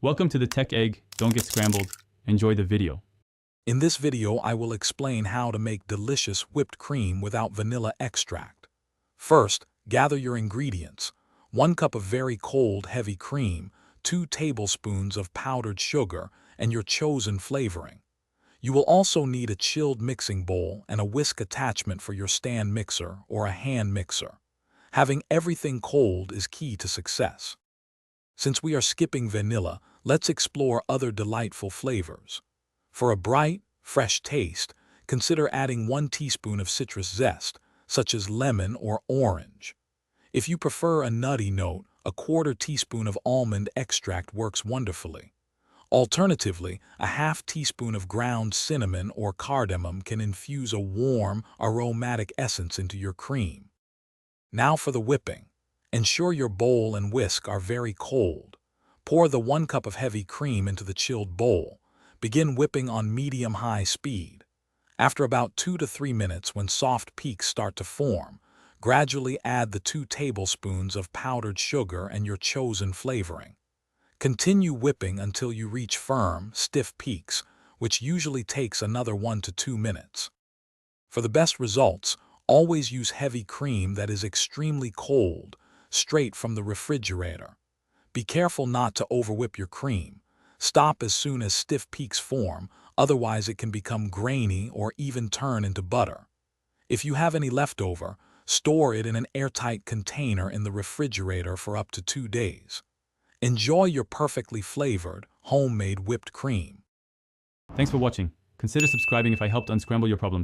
Welcome to the Tech Egg. Don't get scrambled. Enjoy the video. In this video, I will explain how to make delicious whipped cream without vanilla extract. First, gather your ingredients. 1 cup of very cold, heavy cream, 2 tablespoons of powdered sugar, and your chosen flavoring. You will also need a chilled mixing bowl and a whisk attachment for your stand mixer or a hand mixer. Having everything cold is key to success. Since we are skipping vanilla, let's explore other delightful flavors. For a bright, fresh taste, consider adding 1 teaspoon of citrus zest, such as lemon or orange. If you prefer a nutty note, a 1/4 teaspoon of almond extract works wonderfully. Alternatively, a 1/2 teaspoon of ground cinnamon or cardamom can infuse a warm, aromatic essence into your cream. Now for the whipping. Ensure your bowl and whisk are very cold. Pour the 1 cup of heavy cream into the chilled bowl. Begin whipping on medium-high speed. After about 2 to 3 minutes, when soft peaks start to form, gradually add the 2 tablespoons of powdered sugar and your chosen flavoring. Continue whipping until you reach firm, stiff peaks, which usually takes another 1 to 2 minutes. For the best results, always use heavy cream that is extremely cold, straight from the refrigerator. Be careful not to overwhip your cream. Stop as soon as stiff peaks form, otherwise it can become grainy or even turn into butter. If you have any leftover, store it in an airtight container in the refrigerator for up to 2 days. Enjoy your perfectly flavored, homemade whipped cream. Thanks for watching. Consider subscribing if I helped unscramble your problems.